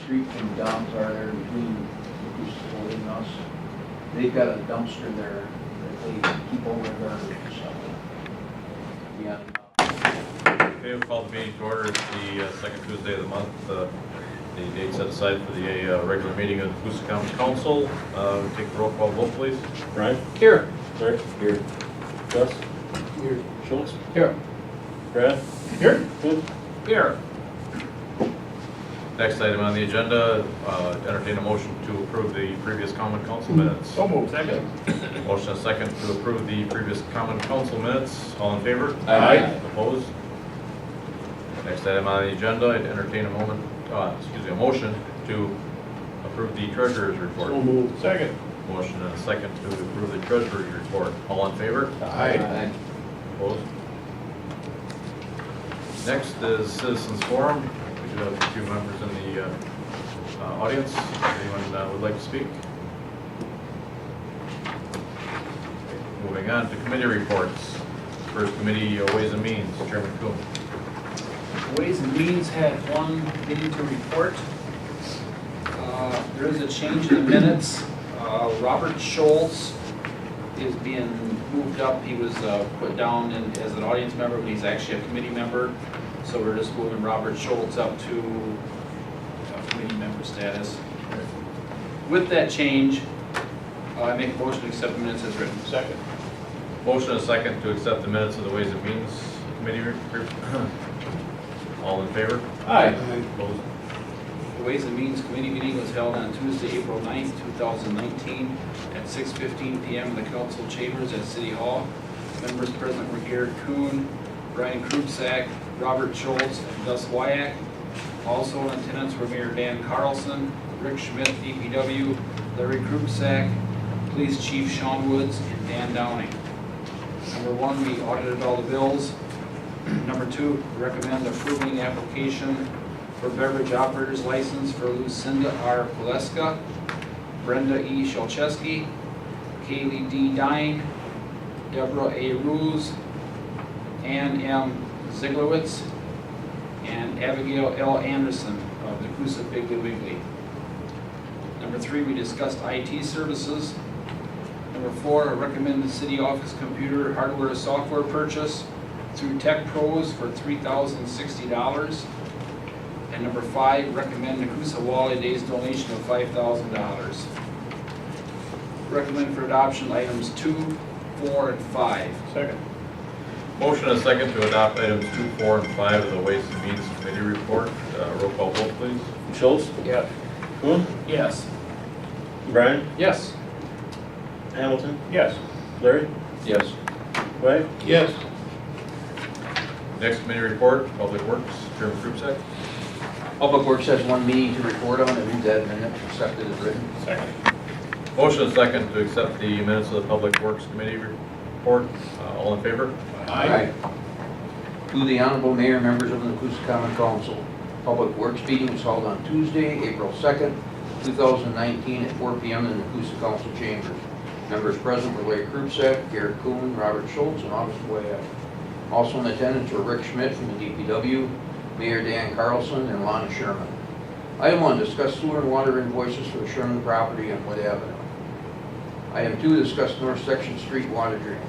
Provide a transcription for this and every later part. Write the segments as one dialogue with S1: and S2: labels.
S1: street from the Downs are there between Nekoosa and us. They've got a dumpster there that they keep over their garbage and stuff. Yeah.
S2: Okay, we'll call the meeting to order. It's the second Tuesday of the month. The date set aside for the regular meeting of the Nekoosa County Council. Take the roll call vote, please.
S3: Brian?
S1: Here.
S3: Larry? Here. Gus? Here. Schultz?
S1: Here.
S3: Brad?
S1: Here.
S3: Cliff?
S1: Here.
S2: Next item on the agenda, entertain a motion to approve the previous common council minutes.
S1: So moved. Second.
S2: Motion and second to approve the previous common council minutes. All in favor?
S1: Aye.
S2: Opposed? Next item on the agenda, I'd entertain a motion to approve the treasurer's report.
S3: So moved.
S1: Second.
S2: Motion and a second to approve the treasurer's report. All in favor?
S1: Aye.
S2: Opposed? Next is citizens forum. We do have a few members in the audience. Anyone would like to speak? Moving on to committee reports. First committee, Ways and Means, Chairman Kuhn.
S4: Ways and Means had one meeting to report. There is a change in the minutes. Robert Schultz is being moved up. He was put down as an audience member, but he's actually a committee member. So we're just moving Robert Schultz up to committee member status. With that change, I make a motion to accept the minutes as written.
S1: Second.
S2: Motion and a second to accept the minutes of the Ways and Means Committee report. All in favor?
S1: Aye.
S2: Opposed?
S4: The Ways and Means Committee meeting was held on Tuesday, April 9th, 2019 at 6:15 p.m. in the council chambers at City Hall. Members present were Garrett Kuhn, Brian Krupsack, Robert Schultz, and Gus Wyack. Also in attendance were Mayor Dan Carlson, Rick Schmidt, DPW, Larry Krupsack, Police Chief Sean Woods, and Dan Downing. Number one, we audited all the bills. Number two, recommend approving application for beverage operator's license for Lucinda R. Koleska, Brenda E. Shalcheski, Kaylee D. Dine, Deborah A. Ruse, Ann M. Ziglowitz, and Abigail L. Anderson of the Nekoosa Piggly Wiggly. Number three, we discussed IT services. Number four, recommend the city office computer hardware and software purchase through Tech Pros for $3,060. And number five, recommend Nekoosa Walleye Days donation of $5,000. Recommend for adoption items 2, 4, and 5.
S1: Second.
S2: Motion and a second to adopt items 2, 4, and 5 of the Ways and Means Committee report. Roll call vote, please.
S3: Schultz?
S1: Yeah.
S3: Kuhn?
S4: Yes.
S3: Brian?
S4: Yes.
S3: Hamilton?
S1: Yes.
S3: Larry?
S1: Yes.
S3: Wyack?
S1: Yes.
S2: Next committee report, Public Works, Chairman Krupsack.
S1: Public Works has one meeting to report on, and move that minute accepted as written.
S2: Second. Motion and second to accept the minutes of the Public Works Committee report. All in favor?
S1: Aye. To the Honorable Mayor, members of the Nekoosa Common Council. Public Works meeting was held on Tuesday, April 2nd, 2019 at 4 p.m. in the Nekoosa Council chambers. Members present were Larry Krupsack, Garrett Kuhn, Robert Schultz, and August Wyack. Also in attendance were Rick Schmidt from the DPW, Mayor Dan Carlson, and Lana Sherman. Item 1, discuss sewer and water invoices for the Sherman property on Wood Avenue. Item 2, discuss North Section Street water drainage.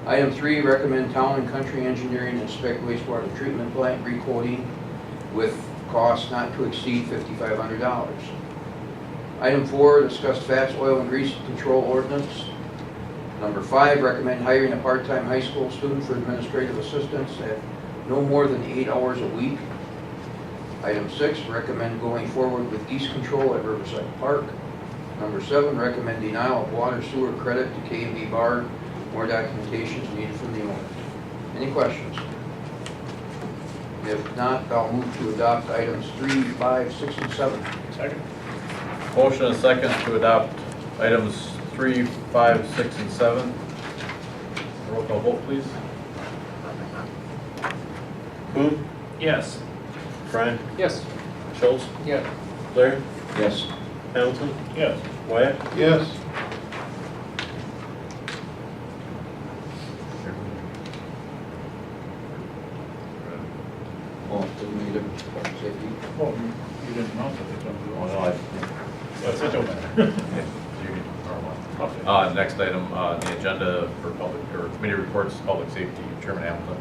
S1: Item 3, recommend Town and Country Engineering inspect wastewater treatment plant recoating with cost not to exceed $5,500. Item 4, discuss fats, oil, and grease control ordinance. Number 5, recommend hiring a part-time high school student for administrative assistance at no more than 8 hours a week. Item 6, recommend going forward with geese control at Riverside Park. Number 7, recommend denial of water sewer credit to K&B Bar. More documentation is needed from the owner. Any questions? If not, I'll move to adopt items 3, 5, 6, and 7.
S3: Second.
S2: Motion and second to adopt items 3, 5, 6, and 7. Roll call vote, please.
S3: Kuhn?
S4: Yes.
S3: Brian?
S4: Yes.
S3: Schultz?
S4: Yes.
S3: Larry?
S1: Yes.
S3: Hamilton?
S1: Yes.
S3: Wyack?
S1: Yes. Oh, did we need a safety?
S5: Oh, you didn't
S3: month if it's gonna
S2: Oh,
S3: do.
S2: no,
S3: That's it, don't matter.
S2: Next item on the agenda for public, or committee reports, public safety, Chairman Hamilton.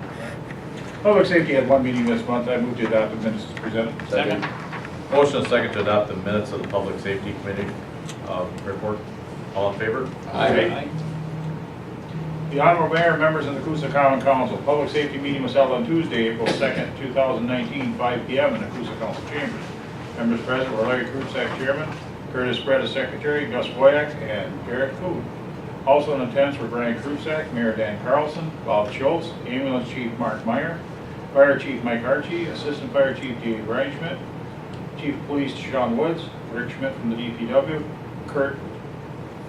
S3: Public safety had one meeting this month. I moved to adopt the minutes as presented.
S4: Second.
S2: Motion and second to adopt the minutes of the public safety committee report. All in favor?
S4: Aye.
S3: The Honorable Mayor and members of the Nekoosa Common Council, public safety meeting was held on Tuesday, April 2nd, 2019, 5 p.m. in the Nekoosa Council chambers. Members present were Larry Krupsack, Chairman, Curtis Brett, Secretary, Gus Boyak, and Garrett Kuhn. Also in attendance were Brian Krupsack, Mayor Dan Carlson, Bob Schultz, Ambulance Chief Mark Meyer, Fire Chief Mike Archie, Assistant Fire Chief Dave Reinschmidt, Chief of Police Sean Woods, Rick Schmidt from the DPW, Kurt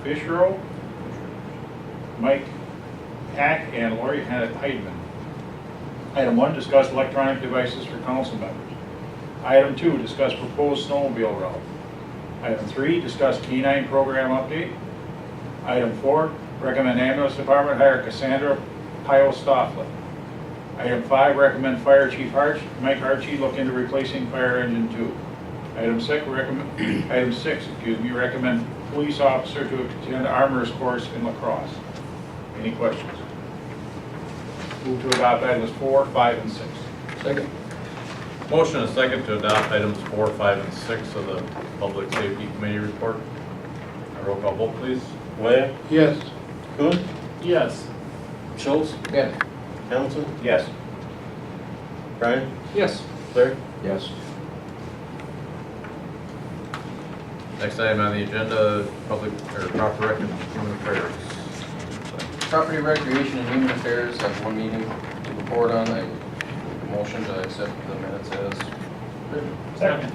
S3: Fischero, Mike Hack, and Lori Heidman. Item 1, discuss electronic devices for council members. Item 2, discuss proposed snowmobile route. Item 3, discuss K-9 program update. Item 4, recommend ambulance department hire Cassandra Pyle-Stofflet. Item 5, recommend Fire Chief Mike Archie look into replacing fire engine 2. Item 6, recommend police officer to attend armorer's course in lacrosse. Any questions? Move to adopt items 4, 5, and 6.
S1: Second.
S2: Motion and second to adopt items 4, 5, and 6 of the public safety committee report. Roll call vote, please.
S5: Webb,
S3: Yes.
S5: Kuhn,
S3: Yes.
S5: Schultz,
S1: Yes.
S5: Hamilton,
S3: Yes.
S5: Brian,
S4: Yes.
S5: Larry.
S1: Yes.
S2: Next item on the agenda, public, or proper record of human affairs.
S6: Property, Recreation, and Human Affairs have one meeting to report on. I motion to accept the minutes as written.
S3: Second.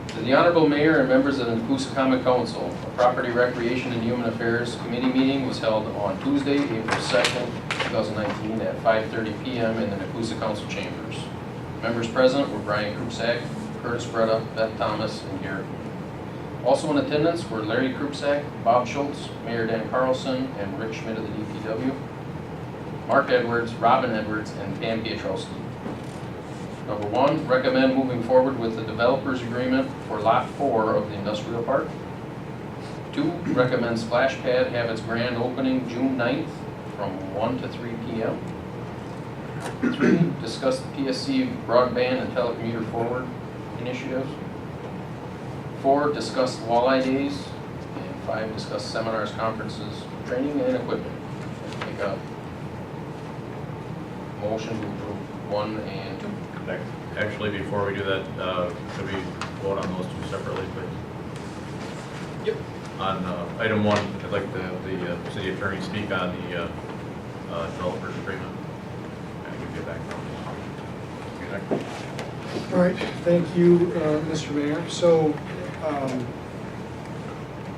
S6: To the Honorable Mayor and members of the Nekoosa Common Council, a Property, Recreation, and Human Affairs Committee meeting was held on Tuesday, April 2nd, 2019 at 5:30 p.m. in the Nekoosa Council chambers. Members present were Brian Krupsack, Curtis Bretta, Beth Thomas, and Garrett. Also in attendance were Larry Krupsack, Bob Schultz, Mayor Dan Carlson, and Rick Schmidt of the DPW, Mark Edwards, Robin Edwards, and Pam Pietrowski. Number 1, recommend moving forward with the developer's agreement for Lot 4 of the industrial park. 2, recommend Splash Pad have its grand opening June 9th from 1 to 3 p.m. 3, discuss the PSC broadband and telecommuter forward initiatives. 4, discuss walleye days. And 5, discuss seminars, conferences, training, and equipment. Make a motion to approve 1 and 2.
S2: Actually, before we do that, could we vote on those two separately, please?
S6: Yep.
S2: On item 1, I'd like the city attorney speak on the developer's agreement. And we get back to
S7: All right, thank you, Mr. Mayor. So,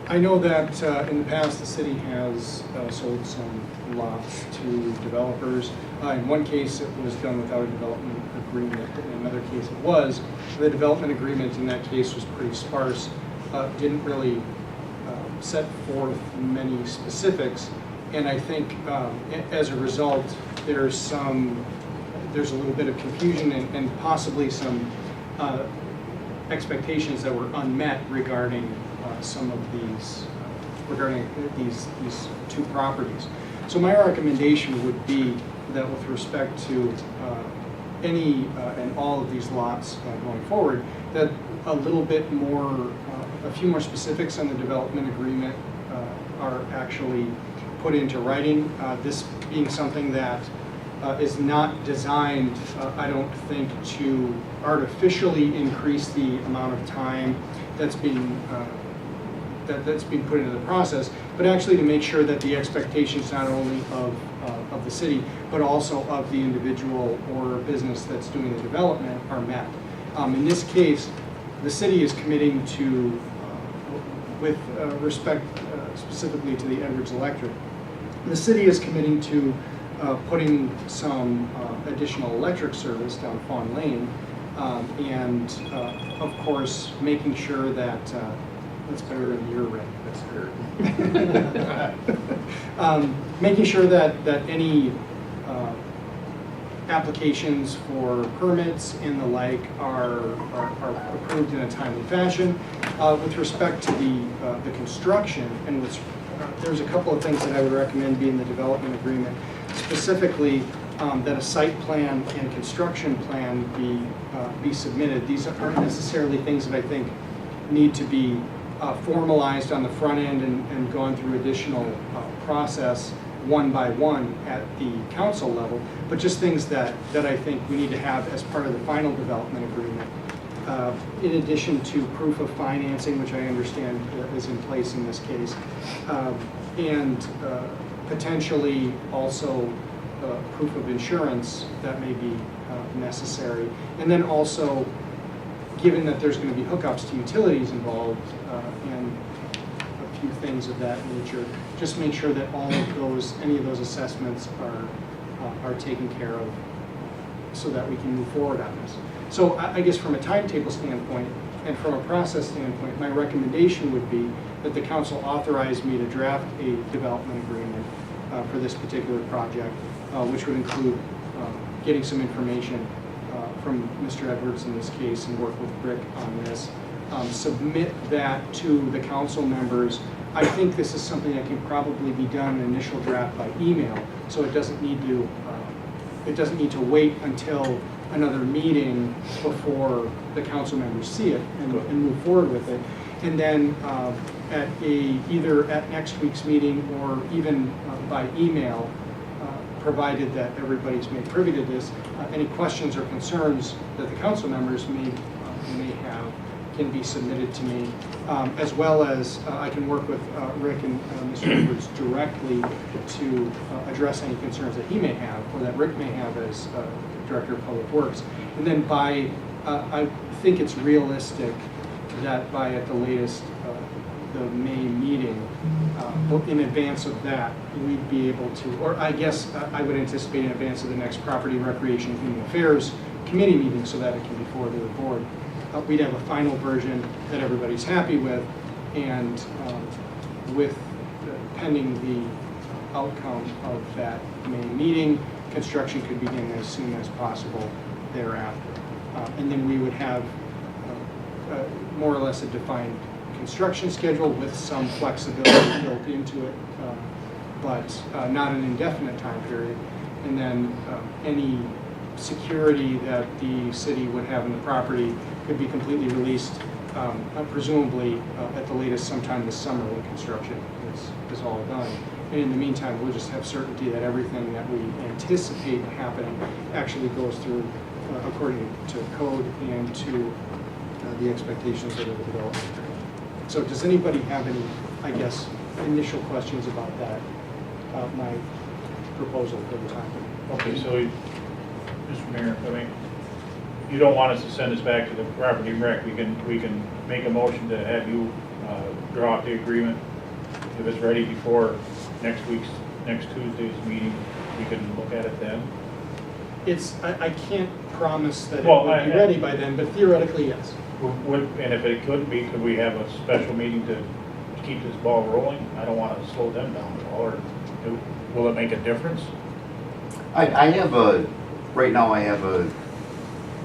S7: I know that in the past, the city has sold some lots to developers. In one case, it was done without a development agreement. In another case, it was. The development agreement in that case was pretty sparse, didn't really set forth many specifics. And I think as a result, there's a little bit of confusion and possibly some expectations that were unmet regarding some of these, these two properties. So my recommendation would be that with respect to any and all of these lots going forward, that a little bit more, a few more specifics on the development agreement are actually put into writing. This being something that is not designed, I don't think, to artificially increase the amount of time that's being put into the process, but actually to make sure that the expectations not only of the city, but also of the individual or business that's doing the development are met. In this case, the city is committing to, with respect specifically to the Edwards Electric, the city is committing to putting some additional electric service down Fawn Lane, and of course making sure that that's better than your rate. That's fair. Making sure that any applications for permits and the like are approved in a timely fashion. With respect to the construction, and there's a couple of things that I would recommend be in the development agreement, specifically that a site plan and construction plan be submitted. These aren't necessarily things that I think need to be formalized on the front end and gone through additional process one by one at the council level, but just things that I think we need to have as part of the final development agreement. In addition to proof of financing, which I understand is in place in this case, and potentially also proof of insurance that may be necessary. And then also, given that there's going to be hookups to utilities involved and a few things of that nature, just make sure that all of those, any of those assessments are taken care of so that we can move forward on this. So I guess from a timetable standpoint and from a process standpoint, my recommendation would be that the council authorize me to draft a development agreement for this particular project, which would include getting some information from Mr. Edwards in this case and work with Rick on this. Submit that to the council members. I think this is something that can probably be done in initial draft by email, so it doesn't need to wait until another meeting before the council members see it and move forward with it. And then either at next week's meeting or even by email, provided that everybody's made privy to this, any questions or concerns that the council members may have can be submitted to me, as well as I can work with Rick and Mr. Edwards directly to address any concerns that he may have or that Rick may have as Director of Public Works. And then I think it's realistic that by at the latest the May meeting, in advance of that, we'd be able to, or I guess I would anticipate in advance of the next Property, Recreation, and Human Affairs Committee meeting so that it can be forwarded to the board. We'd have a final version that everybody's happy with, and with pending the outcome of that May meeting, construction could begin as soon as possible thereafter. And then we would have more or less a defined construction schedule with some flexibility built into it, but not an indefinite time period. And then any security that the city would have in the property could be completely released, presumably at the latest sometime this summer when construction is all done. And in the meantime, we'll just have certainty that everything that we anticipate happening actually goes through according to code and to the expectations of the development. So does anybody have any, I guess, initial questions about that, my proposal for the time?
S3: Okay, so, Mr. Mayor, I mean, you don't want us to send this back to the Property and Rec. We can make a motion to have you draw up the agreement. If it's ready before next Tuesday's meeting, we can look at it then.
S7: I can't promise that it
S3: Well,
S7: will be ready by then, but theoretically, yes.
S3: And if it couldn't be, could we have a special meeting to keep this ball rolling? I don't want to slow them down at all, or will it make a difference?
S8: Right now I have a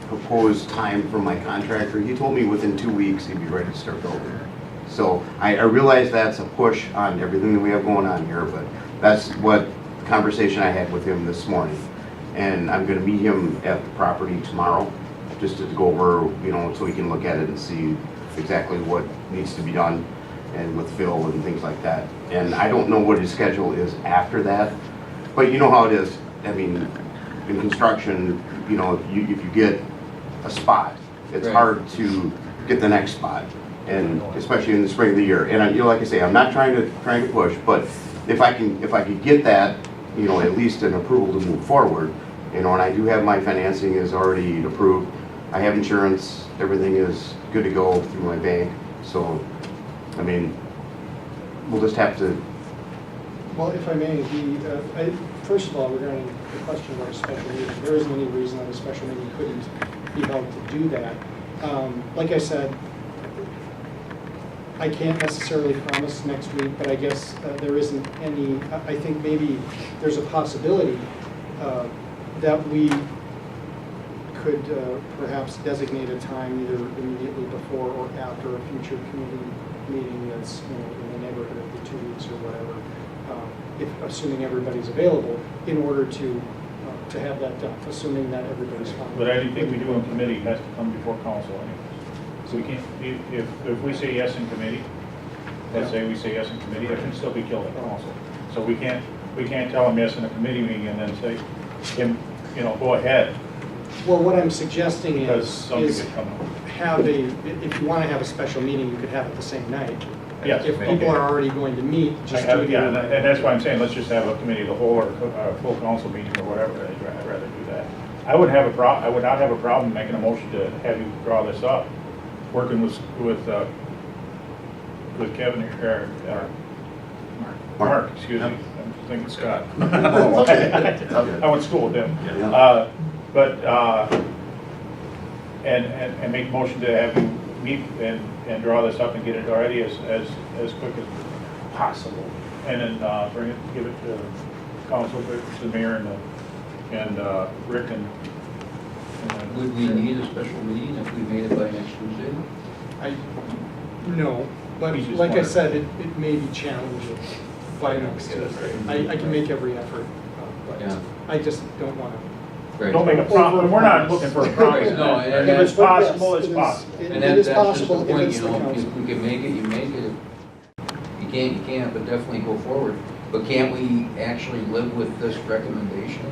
S8: proposed time from my contractor. He told me within 2 weeks he'd be ready to start building. So I realize that's a push on everything that we have going on here, but that's what conversation I had with him this morning. And I'm gonna meet him at the property tomorrow, just to go over, so we can look at it and see exactly what needs to be done and with Phil and things like that. And I don't know what his schedule is after that, but you know how it is. I mean, in construction, if you get a spot, it's
S6: Right.
S8: hard to get the next spot, and especially in the spring of the year. And like I say, I'm not trying to push, but if I could get that, at least an approval to move forward, and I do have my financing is already approved. I have insurance, everything is good to go through my bank. So, I mean, we'll just have to.
S7: Well, if I may, first of all, regarding the question about a special meeting, there isn't any reason that a special meeting couldn't be held to do that. Like I said, I can't necessarily promise next week, but I guess there isn't any, I think maybe there's a possibility that we could perhaps designate a time either immediately before or after a future committee meeting that's, you know, in the neighborhood of the 2 weeks or whatever, if assuming everybody's available, in order to have that done, assuming that everybody's fine.
S3: But anything we do in committee has to come before council anyway. So we can't, if we say yes in committee, let's say we say yes in committee, it can still be killed at council. So we can't tell them yes in a committee meeting and then say, you know, go ahead,
S7: Well, what I'm suggesting
S3: because
S7: is
S3: something could come up.
S7: have if you want to have a special meeting, you could have it the same night.
S3: Yes,
S7: If
S3: maybe.
S7: people are already going to meet, just do it.
S3: Yeah, and that's why I'm saying, let's just have a committee of the whole or a full council meeting or whatever. I'd rather do that. I would not have a problem making a motion to have you draw this up, working with Kevin or Mark, excuse me. I'm thinking Scott. I went to school with him.
S8: Yeah.
S3: And make a motion to have you meet and draw this up and get it already as quick as possible. And then bring it, give it to council, to the mayor and Rick and
S1: Would we need a special meeting if we made it by next Tuesday?
S7: No, but
S3: He's just
S7: like I
S3: wondering.
S7: said, it may be challenging by next Tuesday. I can make every effort, but
S1: Yeah.
S7: I just don't want to.
S1: Right.
S3: don't make a promise. We're not looking for a promise.
S1: No, and
S3: If it's
S1: that's-
S3: possible, it's
S7: Yes,
S3: possible.
S7: It
S1: And
S7: is
S1: that's just
S7: possible
S1: the
S7: if
S1: point,
S7: it's
S1: you
S7: the
S1: know,
S7: council.
S1: if we can make it, you make it. If you can't, but definitely go forward. But can't we actually live with this recommendation,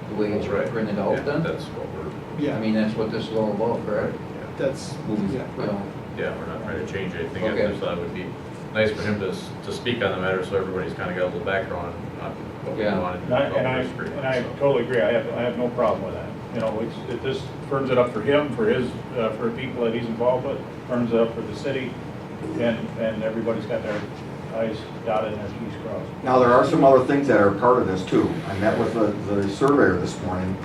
S1: the way it's
S2: Right.
S1: printed
S2: Yeah,
S1: out then?
S2: that's what we're,
S7: Yeah,
S1: I mean, that's what this is all about, correct?
S7: that's,
S1: Moving,
S7: yeah,
S1: you know,
S2: yeah, we're not trying to change anything. I
S1: Okay.
S2: just thought it would be nice for him to speak on the matter so everybody's kind of got a little background on what we
S1: Yeah.
S2: wanted.
S3: And I totally agree. I have no problem with that. You know, if this firms it up for him, for his, for people that he's involved with, firms it up for the city, and everybody's got their I's dotted and their T's crossed.
S9: Now, there are some other things that are part of this too. I met with the surveyor this morning,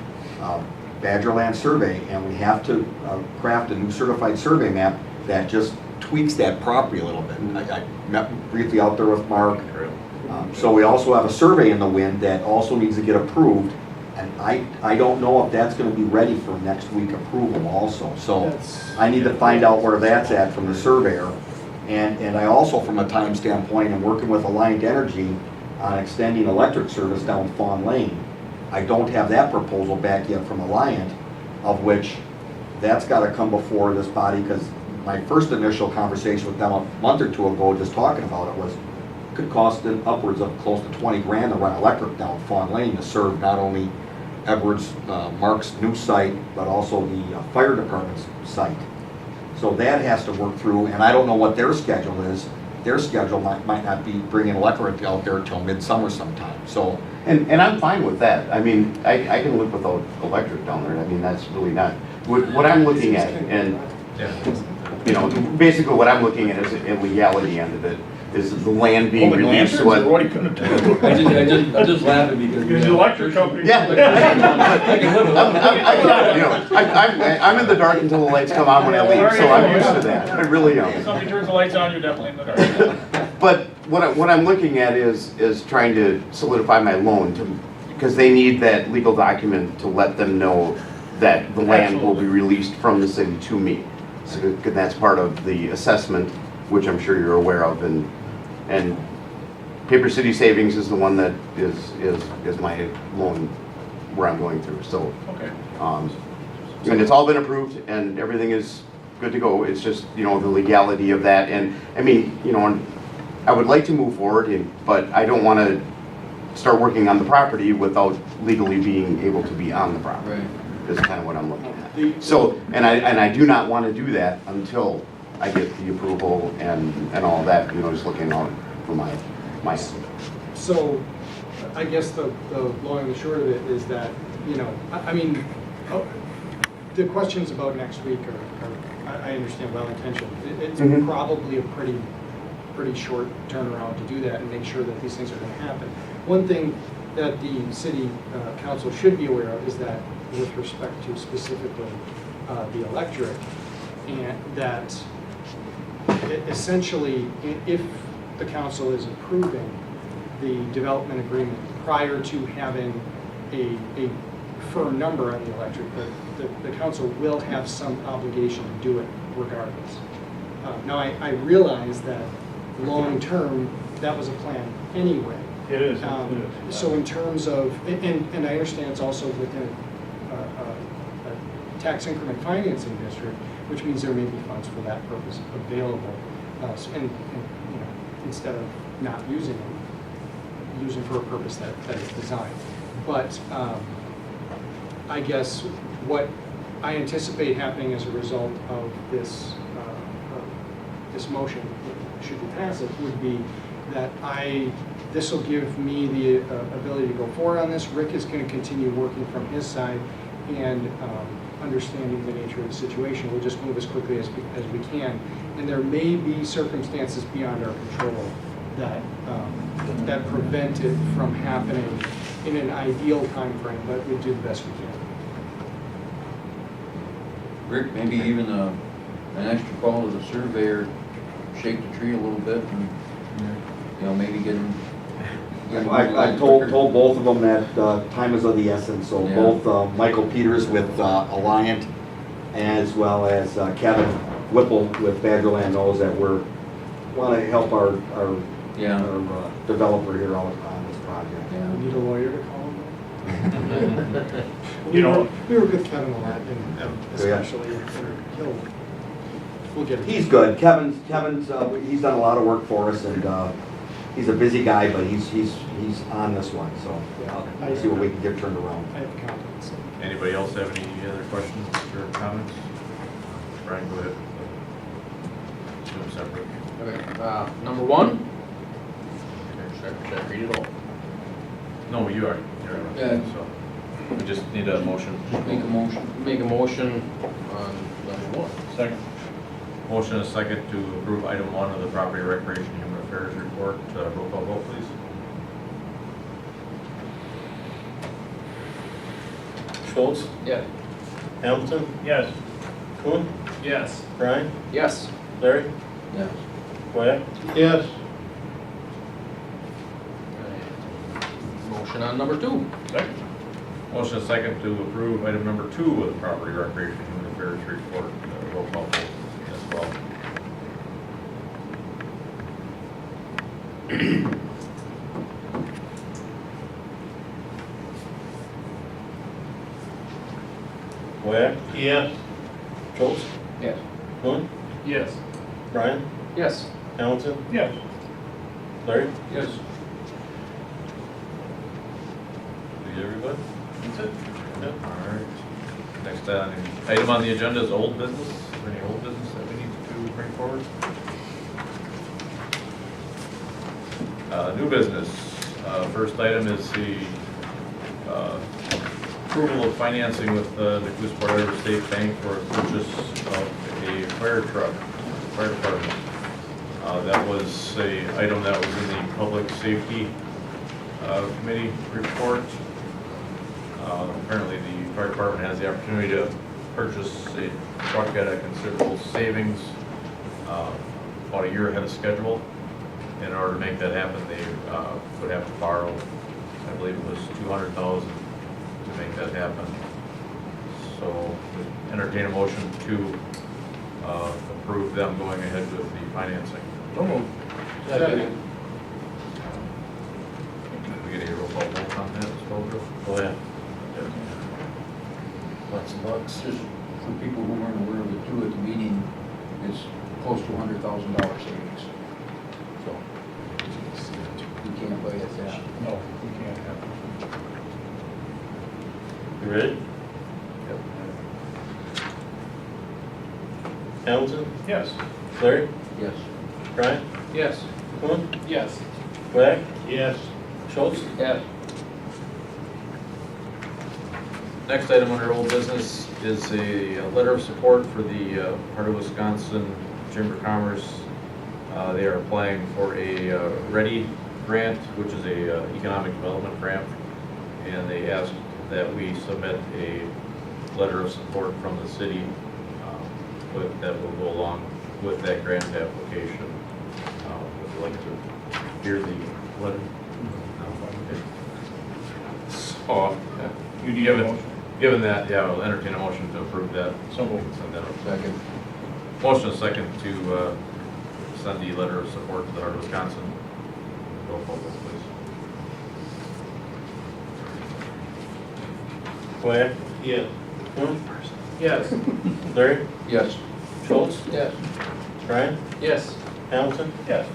S9: Badgerland Survey, and we have to craft a new certified survey map that just tweaks that property a little bit. I met briefly out there with Mark. So we also have a survey in the wind that also needs to get approved, and I don't know if that's gonna be ready for next week approval also. So
S7: that's,
S9: I need to find out where that's at from the surveyor. And I also, from a time standpoint, am working with Alliant Energy on extending electric service down Fawn Lane. I don't have that proposal back yet from Alliant, of which that's gotta come before this body, because my first initial conversation with them a month or two ago, just talking about it, was it could cost them upwards of close to 20 grand to run electric down Fawn Lane to serve not only Edwards, Mark's new site, but also the fire department's site. So that has to work through, and I don't know what their schedule is. Their schedule might not be bringing electric out there till midsummer sometime, so.
S8: And I'm fine with that. I mean, I can live without electric down there. I mean, that's really not, what I'm looking at, and,
S2: Yeah.
S8: you know, basically what I'm looking at is the legality end of it, is the land being
S3: Holding
S8: released,
S3: lanterns,
S8: what.
S3: or what are you gonna do?
S10: I'm just laughing because.
S3: Use the electric company.
S8: Yeah.
S10: I can live with that.
S8: You know, I'm in the dark until the lights come on when I leave, so I'm used to that. I really
S3: If
S8: am.
S3: somebody turns the lights on, you're definitely in the dark.
S8: But what I'm looking at is trying to solidify my loan because they need that legal document to let them know that the land will be released from the city to me. So that's part of the assessment, which I'm sure you're aware of, and Paper City Savings is the one that is my loan where I'm going through, so.
S3: Okay.
S8: And it's all been approved and everything is good to go. It's just, you know, the legality of that. And I mean, you know, I would like to move forward, but I don't want to start working on the property without legally being able to be on the property.
S1: Right.
S8: Is kind of what I'm looking at. So, and I do not want to do that until I get the approval and all that, you know, just looking out for my end.
S7: so I guess the long and the short of it is that, you know, I mean, the questions about next week are I understand well intentioned. It's
S8: Mhm.
S7: probably a pretty short turnaround to do that and make sure that these things are going to happen. One thing that the city council should be aware of is that with respect to specifically the electric, and that essentially if the council is approving the development agreement prior to having a firm number on the electric, but the council will have some obligation to do it regardless. Now, I realize that long-term, that was a plan anyway.
S3: It is.
S7: So in terms of, and I understand it's also within a tax increment financing district, which means there may be funds for that purpose available. And you know, instead of not using them, using for a purpose that is designed. But I guess what I anticipate happening as a result of this this motion, should we pass it, would be that this will give me the ability to go forward on this. Rick is going to continue working from his side and understanding the nature of the situation. We'll just move as quickly as we can. And there may be circumstances beyond our control that that prevent it from happening in an ideal time frame, but we do the best we can.
S1: Rick, maybe even an extra call to the surveyor, shake the tree a little bit and, you know, maybe get him.
S9: I told both of them that time is of the essence, so
S1: Yeah.
S9: both Michael Peters with Alliant as well as Kevin Whipple with Badgerland knows that we're, want to help our
S1: Yeah.
S9: developer here on this project.
S1: Yeah.
S7: We need a lawyer to call him.
S3: You know-
S7: we were with Kevin a lot, and especially we'll get it.
S9: He's good. Kevin's he's done a lot of work for us, and he's a busy guy, but he's on this one. So I'll see what we can get turned around.
S7: I have confidence.
S2: Anybody else have any other questions or comments? Brian, go ahead. Do them separate.
S6: Okay, number one. Should I read it all?
S2: No, you are.
S1: Yeah.
S2: So we just need a motion.
S1: Make a motion.
S6: Make a motion on number one.
S3: Second.
S2: Motion and a second to approve item 1 of the Property Recreation and Human Affairs report. Roll call vote, please.
S5: Schultz,
S6: Yeah.
S5: Hamilton,
S3: Yes.
S5: Kuhn,
S3: Yes.
S5: Brian,
S6: Yes.
S5: Larry,
S1: Yes.
S5: Wyatt.
S3: Yes.
S6: Motion on number two.
S3: Second.
S2: Motion and a second to approve item number 2 of the Property Recreation and Human Affairs report. Roll call vote as well.
S5: Wyatt,
S3: Yes.
S5: Schultz,
S6: Yes.
S5: Kuhn,
S3: Yes.
S5: Brian,
S6: Yes.
S5: Hamilton,
S3: Yes.
S5: Larry.
S2: Yes. Did everybody?
S3: That's it.
S2: Yep. All right. Next item on the agenda is old business. Is there any old business that we need to bring forward? New business. First item is the approval of financing with the Nekoosa River State Bank for a purchase of a fire truck, fire department. That was a item that was in the Public Safety Committee report. Apparently, the fire department has the opportunity to purchase a truck at a considerable savings about a year ahead of schedule. In order to make that happen, they would have to borrow, I believe it was $200,000 to make that happen. So, entertain a motion to approve them going ahead with the financing.
S3: Second.
S2: We get a roll call vote on that as well, Drew? Go ahead.
S1: Lots of bucks. Just for people who weren't aware of it too, at the meeting, it's close to $100,000 savings. So, you can't buy it that.
S3: No, we can't have it.
S5: You ready? Hamilton,
S3: Yes.
S5: Larry,
S1: Yes.
S5: Brian,
S6: Yes.
S5: Kuhn,
S6: Yes.
S5: Wyatt,
S3: Yes.
S5: Schultz.
S6: Yes.
S2: Next item under old business is a letter of support for the Heart of Wisconsin Chamber of Commerce. They are applying for a READY grant, which is a economic development grant, and they asked that we submit a letter of support from the city that will go along with that grant application. Would you like to hear the letter? No? Okay. So,
S3: You need a
S2: Given,
S3: motion?
S2: given that, yeah, I'll entertain a motion to approve that.
S3: So moved.
S2: Send that up.
S1: Second.
S2: Motion and second to send the letter of support to the Heart of Wisconsin. Roll call vote, please.
S5: Wyatt,
S10: Yes.
S5: Kuhn,
S4: Yes.
S5: Larry,
S1: Yes.
S5: Schultz,
S1: Yes.
S5: Brian,
S4: Yes.
S5: Hamilton.
S3: Yes.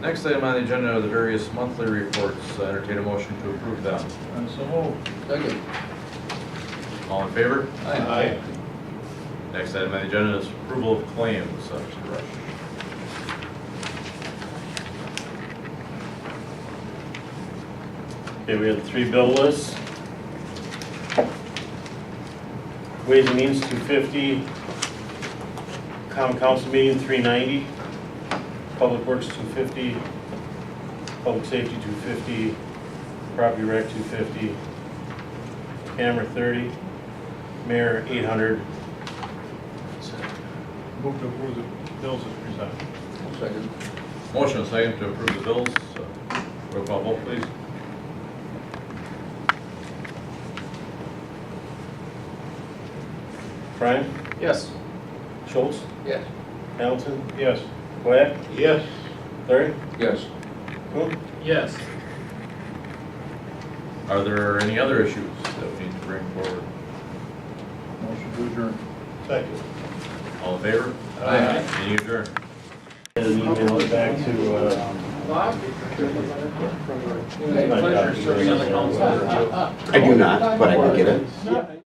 S2: Next item on the agenda are the various monthly reports. Entertain a motion to approve them.
S3: And so moved.
S1: Second.
S2: All in favor?
S3: Aye.
S2: Next item on the agenda is approval of claims. Mr. Rush.
S5: Okay, we have 3 bill lists. Ways and Means 250, Common Council meeting 390, Public Works 250, Public Safety 250, Property Rec 250, Camera 30, Mayor 800.
S3: Move to approve the bills as presented.
S1: Second.
S2: Motion and second to approve the bills. Roll call vote, please.
S5: Brian,
S6: Yes.
S5: Schultz,
S1: Yes.
S5: Hamilton,
S3: Yes.
S5: Wyatt,
S3: Yes.
S5: Larry,
S1: Yes.
S5: Kuhn.
S4: Yes.
S2: Are there any other issues that we need to bring forward?
S3: Motion to adjourn. Second.
S2: All in favor?
S1: Aye.
S2: Meeting adjourned.
S5: And email it back to,
S4: Pleasure serving on the council.
S8: I do not, but I can get it.